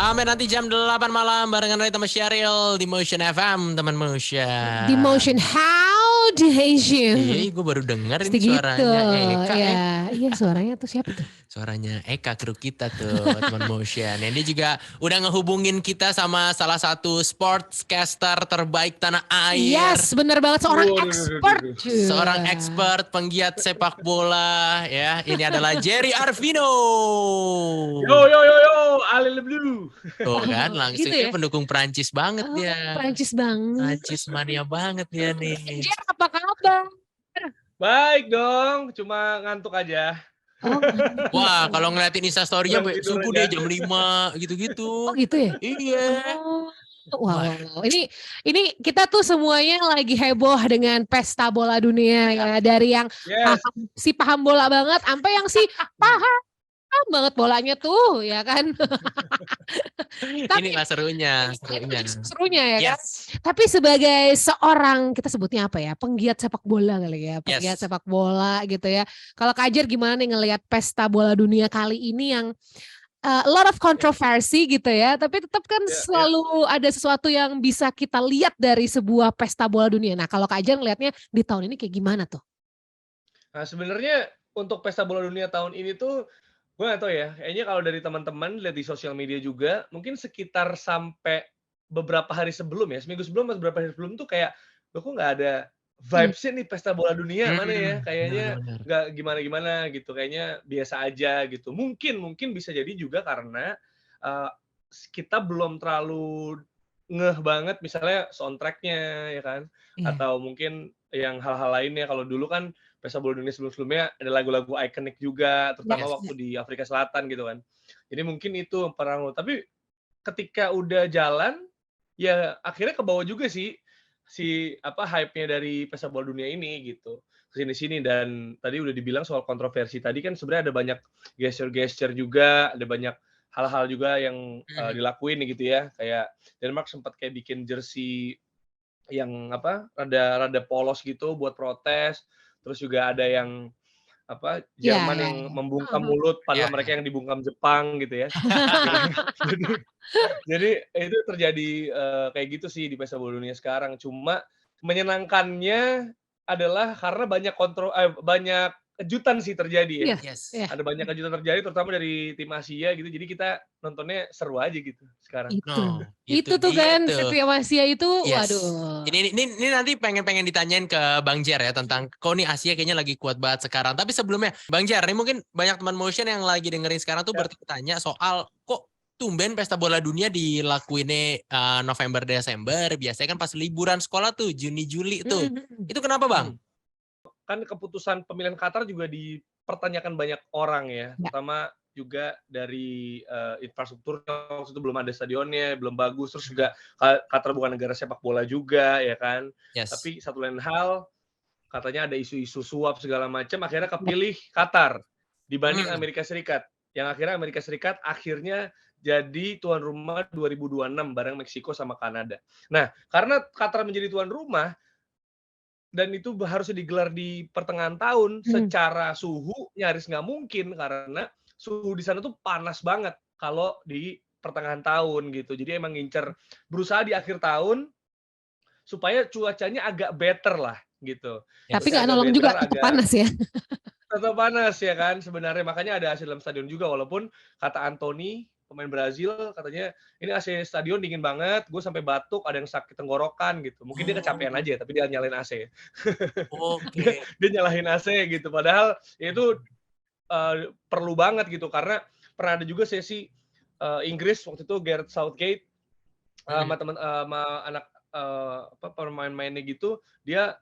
Sampai nanti jam 8 malam barengan Ray sama Syaril di Motion FM, teman Motion. Di Motion How do you? Iya, gue baru denger ini Gitu, suaranya Eka. ya. Iya, suaranya tuh siapa tuh? Suaranya Eka, kru kita tuh, teman Motion. Yang dia juga udah ngehubungin kita sama salah satu sportscaster terbaik tanah air. Yes, bener banget, seorang expert. Seorang expert penggiat sepak bola ya. Ini adalah Jerry Arvino. Yo, Ale Le Blue. Tuh kan, langsung Gitu ya? pendukung Prancis banget dia. Prancis banget. Prancis mania banget dia nih. Jer, apa kabar? Baik dong, cuma ngantuk aja. Oh, Wah, kalau ngeliatin Instastory-nya Belum tidur subuh aja. deh jam 5 gitu-gitu. oh gitu ya? Iya. Wow. Ini kita tuh semuanya lagi heboh dengan pesta bola dunia ya, dari yang Yes. paham bola banget sampai yang paham banget bolanya tuh, ya kan? Inilah serunya. Serunya ya kan? Yes. Tapi sebagai seorang, kita sebutnya apa ya, penggiat sepak bola kali ya, penggiat sepak bola gitu ya. Kalau Kak Ajar gimana nih ngelihat pesta bola dunia kali ini yang a lot of controversy gitu ya, tapi tetap kan selalu ada sesuatu yang bisa kita lihat dari sebuah pesta bola dunia. Nah, kalau Kak Ajar ngelihatnya di tahun ini kayak gimana tuh? Nah, sebenarnya untuk pesta bola dunia tahun ini tuh gue nggak tahu ya. Kayaknya kalau dari teman-teman lihat di sosial media juga, mungkin sekitar sampai beberapa hari sebelum ya, seminggu sebelum atau beberapa hari sebelum tuh kayak, loh kok nggak ada vibes-nya nih pesta bola dunia mana ya? Kayaknya Benar. nggak gimana-gimana gitu. Kayaknya biasa aja gitu. Mungkin bisa jadi juga karena kita belum terlalu ngeh banget misalnya soundtrack-nya ya kan, atau mungkin yang hal-hal lainnya. Kalau dulu kan pesta bola dunia sebelum-sebelumnya ada lagu-lagu ikonik juga, terutama waktu di Afrika Selatan gitu kan. Jadi mungkin itu pengaruh. Tapi ketika udah jalan, ya akhirnya kebawa juga sih hype-nya dari pesta bola dunia ini gitu. Kesini-sini, dan tadi udah dibilang soal kontroversi tadi kan sebenarnya ada banyak gesture-gesture juga, ada banyak hal-hal juga yang dilakuin gitu ya. Kayak Denmark sempat kayak bikin jersey yang rada polos gitu buat protes. Terus juga ada yang Jerman yang membungkam mulut padahal mereka yang dibungkam Jepang gitu ya. Jadi itu terjadi kayak gitu sih di pesta bola dunia sekarang. Cuma menyenangkannya adalah karena banyak kejutan sih terjadi ya. Yes. Ada banyak kejutan terjadi terutama dari tim Asia gitu. Jadi kita nontonnya seru aja gitu sekarang. Itu tuh kan tim Asia itu, waduh. Ini nanti pengen ditanyain ke Bang Jer ya tentang kok nih Asia kayaknya lagi kuat banget sekarang. Tapi sebelumnya Bang Jer, ini mungkin banyak teman Motion yang lagi dengerin sekarang tuh bertanya soal kok tumben pesta bola dunia dilakuinnya November Desember, biasanya kan pas liburan sekolah tuh Juni Juli tuh. Itu kenapa Bang? Kan keputusan pemilihan Qatar juga dipertanyakan banyak orang ya, terutama juga dari infrastruktur. Waktu itu belum ada stadionnya, belum bagus, terus juga Qatar bukan negara sepak bola juga ya kan. Tapi satu lain hal, katanya ada isu-isu suap segala macam, akhirnya kepilih Qatar dibanding Amerika Serikat. Yang akhirnya Amerika Serikat akhirnya jadi tuan rumah 2026 bareng Meksiko sama Kanada. Nah, karena Qatar menjadi tuan rumah dan itu harusnya digelar di pertengahan tahun, secara suhu nyaris nggak mungkin karena suhu di sana tuh panas banget kalau di pertengahan tahun gitu. Jadi emang berusaha di akhir tahun supaya cuacanya agak better lah gitu. Tapi nggak nolong juga, tetap panas ya. Tetap panas ya kan sebenarnya, makanya ada AC dalam stadion juga, walaupun kata Anthony, pemain Brazil, katanya ini AC stadion dingin banget, gue sampai batuk, ada yang sakit tenggorokan gitu. Mungkin dia kecapean aja, tapi dia nyalain AC. Dia nyalahin AC gitu, padahal itu perlu banget gitu, karena pernah ada juga sesi Inggris waktu itu Gareth Southgate sama anak pemain-mainnya gitu, dia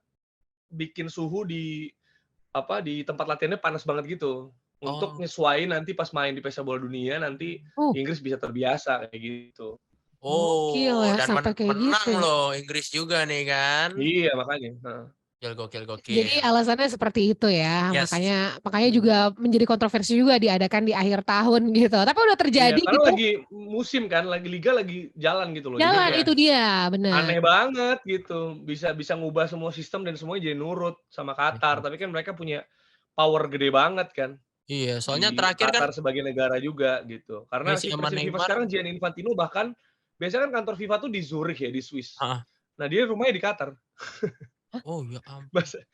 bikin suhu di tempat latihannya panas banget gitu. Untuk nyesuaiin nanti pas main di pesta bola dunia, nanti Inggris bisa terbiasa kayak gitu. Dan menang loh Inggris juga nih kan. Iya, makanya. Gokil. Jadi alasannya seperti itu ya. Makanya juga menjadi kontroversi juga diadakan di akhir tahun gitu. Tapi udah terjadi karena gitu. lagi musim kan, liga lagi jalan gitu loh. Jalan, itu dia, benar. Aneh banget gitu. Bisa ngubah semua sistem dan semuanya jadi nurut sama Qatar. Tapi kan mereka punya power gede banget kan. Iya, soalnya di terakhir kan Qatar sebagai negara juga gitu. Karena Messi si sama presiden FIFA Neymar. sekarang Gianni Infantino bahkan biasanya kan kantor FIFA tuh di Zurich ya, di Swiss. Heeh. Nah, dia rumahnya di Qatar. Oh ya ampun. Masa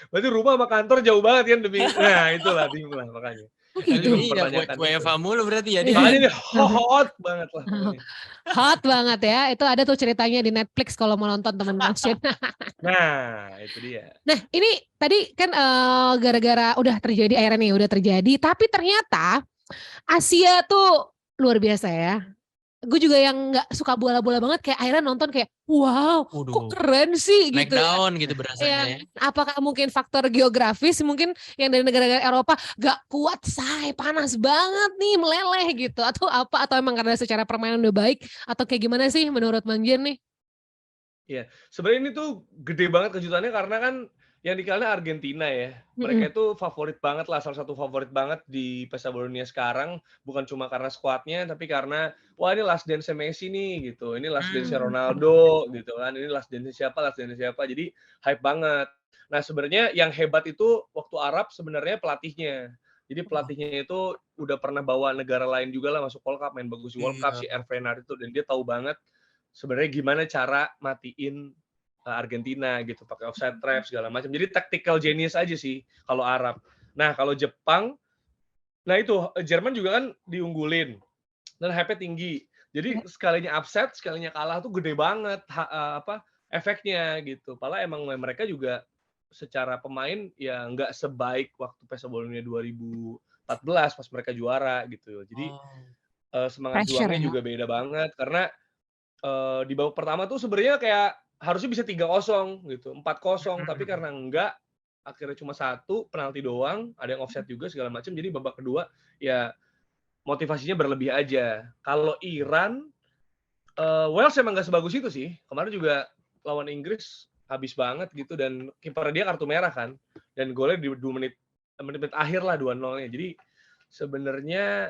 berarti rumah sama kantor jauh banget kan demi nah itulah tim lah makanya. Oh Saya juga gitu? Iya, mempertanyakan itu. UEFA mulu berarti ya dia. Makanya ini hot banget lah pokoknya. Hot banget ya. Itu ada tuh ceritanya di Netflix kalau mau nonton teman motion. Nah, itu dia. Nah, ini tadi kan gara-gara udah terjadi akhirnya nih, udah terjadi. Tapi ternyata Asia tuh luar biasa ya. Gue juga yang nggak suka bola-bola banget kayak akhirnya nonton kayak wow, kok Waduh, keren sih naik gitu ya. daun gitu berasanya ya. Apakah mungkin faktor geografis mungkin yang dari negara-negara Eropa gak kuat panas banget nih meleleh gitu atau apa atau emang karena secara permainan udah baik atau kayak gimana sih menurut Bang Jen nih? Iya, sebenarnya ini tuh gede banget kejutannya karena kan yang dikalahnya Argentina ya. Mm-mm. Mereka itu favorit banget lah, salah satu favorit banget di pesta bola dunia sekarang. Bukan cuma karena skuadnya, tapi karena wah ini last dance Messi nih gitu. Ini last dance Ronaldo gitu kan. Ini last dance siapa, last dance siapa. Jadi hype banget. Nah sebenarnya yang hebat itu waktu Arab sebenarnya pelatihnya. Jadi pelatihnya itu udah pernah bawa negara lain juga lah masuk World Cup, main bagus di World Cup Iya. si Hervé Renard itu dan dia tahu banget sebenarnya gimana cara matiin Argentina gitu pakai offside trap segala macam. Jadi tactical genius aja sih kalau Arab. Nah, kalau Jepang, nah itu Jerman juga kan diunggulin dan hype-nya tinggi. Jadi sekalinya upset, sekalinya kalah tuh gede banget efeknya gitu. Padahal emang mereka juga secara pemain ya nggak sebaik waktu Pesta Bola Dunia 2014 pas mereka juara gitu. Jadi semangat Pressure juangnya ya. juga beda banget karena di babak pertama tuh sebenarnya kayak harusnya bisa 3-0 gitu, 4-0 tapi karena enggak akhirnya cuma 1 penalti doang, ada yang offside juga segala macam. Jadi babak kedua ya motivasinya berlebih aja. Kalau Iran Wales emang nggak sebagus itu sih. Kemarin juga lawan Inggris habis banget gitu dan kiper dia kartu merah kan. Dan golnya di 2 menit akhir lah 2-0-nya. Jadi sebenarnya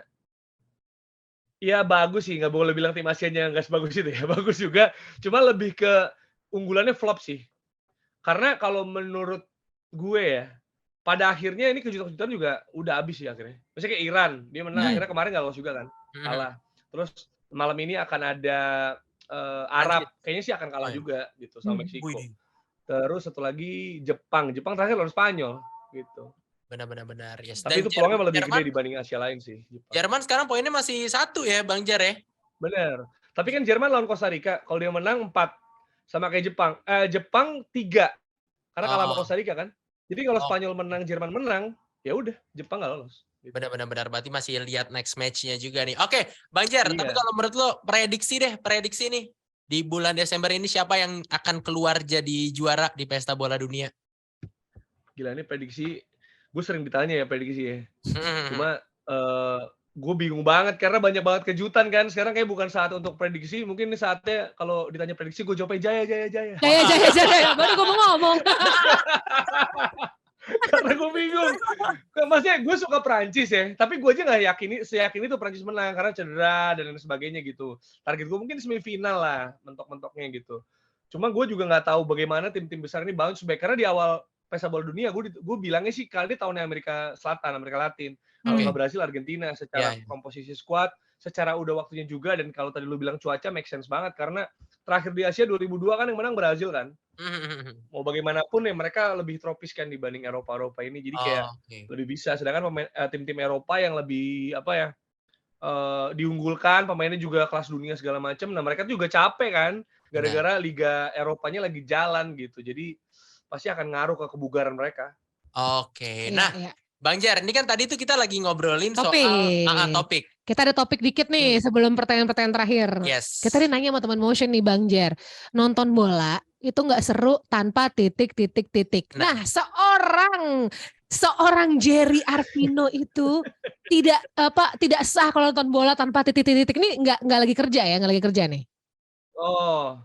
ya bagus sih, nggak boleh bilang tim Asianya nggak sebagus itu ya, bagus juga. Cuma lebih ke unggulannya flop sih. Karena kalau menurut gue ya, pada akhirnya ini kejutan-kejutan juga udah habis sih akhirnya. Misalnya kayak Iran, dia menang, akhirnya kemarin nggak lolos juga kan, kalah. Terus malam ini akan ada Arab, Prancis. kayaknya sih akan kalah juga gitu sama Meksiko. Wih, Terus satu lagi Jepang terakhir lawan Spanyol gitu. benar-benar yes. Tapi Dan itu peluangnya malah lebih Jerman, gede dibanding Asia lain sih. Jepang. Jerman sekarang poinnya masih 1 ya Bang Jar ya. Bener. Tapi kan Jerman lawan Costa Rica, kalau dia menang 4 sama kayak Jepang. Jepang 3 karena kalah sama Oh, Costa Rica kan. Jadi kalau oh, Spanyol menang, Jerman menang, ya udah Jepang nggak lolos. Gitu. benar-benar berarti masih lihat next match-nya juga nih. Oke, Bang Jar, tapi Iya. kalau menurut lo prediksi nih di bulan Desember ini siapa yang akan keluar jadi juara di Pesta Bola Dunia? Gila ini prediksi, gue sering ditanya ya prediksi ya. Cuma gue bingung banget karena banyak banget kejutan kan. Sekarang kayak bukan saat untuk prediksi. Mungkin ini saatnya kalau ditanya prediksi gue jawabnya Jaya. Jaya. Baru gue mau ngomong. Karena gue bingung. Maksudnya gue suka Prancis ya, tapi gue aja nggak seyakin itu Prancis menang karena cedera dan lain sebagainya gitu. Target gue mungkin semifinal lah, mentok-mentoknya gitu. Cuma gue juga nggak tahu bagaimana tim-tim besar ini bounce back karena di awal Pesta Bola Dunia gue bilangnya sih kali ini tahunnya Amerika Selatan, Amerika Latin. Kalau nggak Brasil, Argentina secara komposisi squad, secara udah waktunya juga dan kalau tadi lu bilang cuaca make sense banget karena terakhir di Asia 2002 kan yang menang Brasil kan. Mau bagaimanapun ya mereka lebih tropis kan dibanding Eropa ini jadi kayak lebih bisa sedangkan tim-tim Eropa yang lebih diunggulkan pemainnya juga kelas dunia segala macam nah mereka juga capek kan gara-gara Liga Eropanya lagi jalan gitu jadi pasti akan ngaruh ke kebugaran mereka. Nah Bang Jar, ini kan tadi tuh kita lagi ngobrolin soal topik. Kita ada topik dikit nih sebelum pertanyaan-pertanyaan terakhir. Yes. Kita nanya sama teman motion nih Bang Jar. Nonton bola itu nggak seru tanpa titik. Nah, seorang Jerry Arpino itu tidak sah kalau nonton bola tanpa titik. Ini nggak lagi kerja nih. Oh.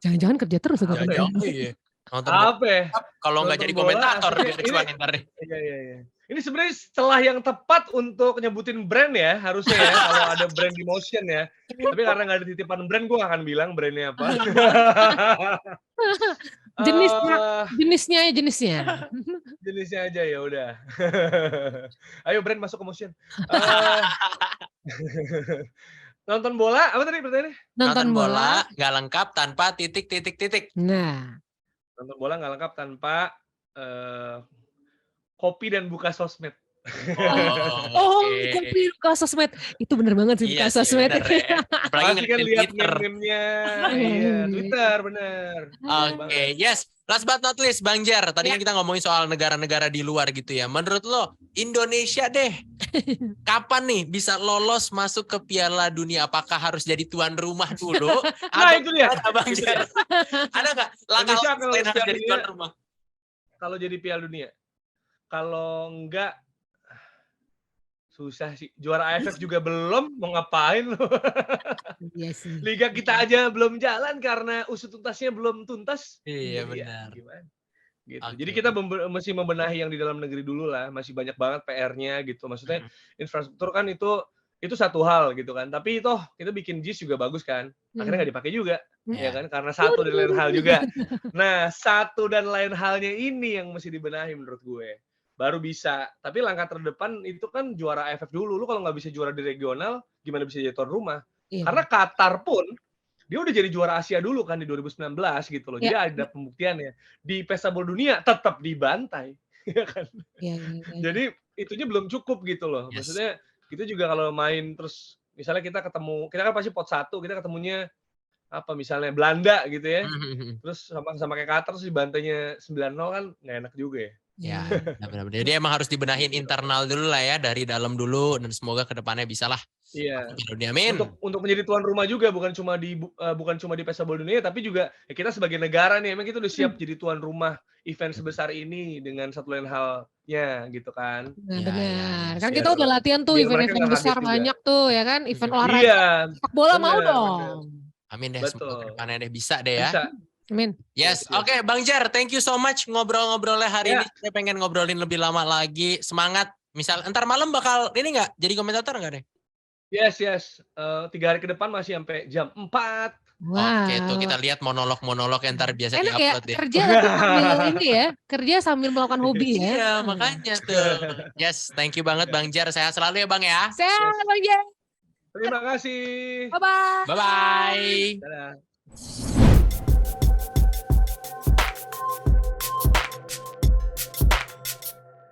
Jangan-jangan kerja terus. Iya. Nonton bola. Apa ya? Kalau nggak Nonton jadi bola komentator aslinya dia cuan ntar nih. Iya. Ini sebenarnya celah yang tepat untuk nyebutin brand ya, harusnya ya, kalau ada brand di Motion ya. Tapi karena nggak ada titipan brand, gue akan bilang brandnya apa. Jenisnya. Jenisnya aja ya udah. Ayo brand masuk ke Motion. Nonton bola, apa tadi pertanyaannya? Nonton bola nggak lengkap tanpa titik. Nah. Nonton bola nggak lengkap tanpa kopi dan buka sosmed. Kopi buka sosmed. Itu bener banget sih buka sosmed. Ya. Apalagi kan lihat Twitter. meme-nya. Iya, Twitter bener. Oke, yes. Last but not least, Bang Jer. Tadi kan kita ngomongin soal negara-negara di luar gitu ya. Menurut lo, Indonesia deh, kapan nih bisa lolos masuk ke Piala Dunia? Apakah harus jadi tuan rumah dulu? Nah, itu dia. Bang Jer. Ada nggak langkah lain harus jadi tuan rumah? Kalau jadi Piala Dunia? Kalau enggak, susah sih. Juara AFF juga belum, mau ngapain lo? Iya sih. Liga kita aja belum jalan karena usut tuntasnya belum tuntas. Iya benar. Gimana? Gitu. Jadi kita mesti membenahi yang di dalam negeri dulu lah. Masih banyak banget PR-nya gitu. Maksudnya infrastruktur kan itu satu hal gitu kan. Tapi toh kita bikin JIS juga bagus kan. Akhirnya nggak dipakai juga. Ya kan? Karena satu dan lain hal juga. Nah, satu dan lain halnya ini yang mesti dibenahi menurut gue. Baru bisa. Tapi langkah terdepan itu kan juara AFF dulu. Lu kalau nggak bisa juara di regional, gimana bisa jadi tuan rumah? Iya. Karena Qatar pun, dia udah jadi juara Asia dulu kan di 2019 gitu loh. Jadi ada pembuktiannya. Di Pesta Bola Dunia tetap dibantai. Ya kan? Jadi itunya belum cukup gitu loh. Maksudnya kita juga kalau main terus, misalnya kita kan pasti pot 1, kita ketemunya apa misalnya Belanda gitu ya. Terus sama kayak Qatar terus dibantainya 9-0 kan nggak enak juga ya. Ya, benar-benar. Jadi emang harus dibenahin internal dulu lah ya, dari dalam dulu, dan semoga kedepannya bisa lah. Iya. Amin. Untuk menjadi tuan rumah juga bukan cuma di Pesta Bola Dunia, tapi juga ya kita sebagai negara nih, emang kita udah siap jadi tuan rumah event sebesar ini dengan satu lain halnya gitu kan. Nah, benar. Kan kita udah latihan tuh event-event besar banyak tuh ya kan, event olahraga. Sepak bola mau dong. Amin deh, semoga kedepannya deh bisa deh ya. Bisa. Amin. Yes, oke Bang Jer, thank you so much ngobrol-ngobrolnya hari ini. Saya pengen ngobrolin lebih lama lagi. Semangat. Misal entar malam bakal ini nggak jadi komentator nggak deh? Yes. 3 hari ke depan masih sampai jam 4. Wow. Oke, tuh kita lihat monolog yang ntar biasa di-upload deh. Kerja sambil ini ya, kerja sambil melakukan hobi ya. Iya, makanya tuh. Yes, thank you banget Bang Jer. Sehat selalu ya Bang ya. Sehat Bang Jer. Terima kasih. Bye-bye. Bye-bye. Dadah.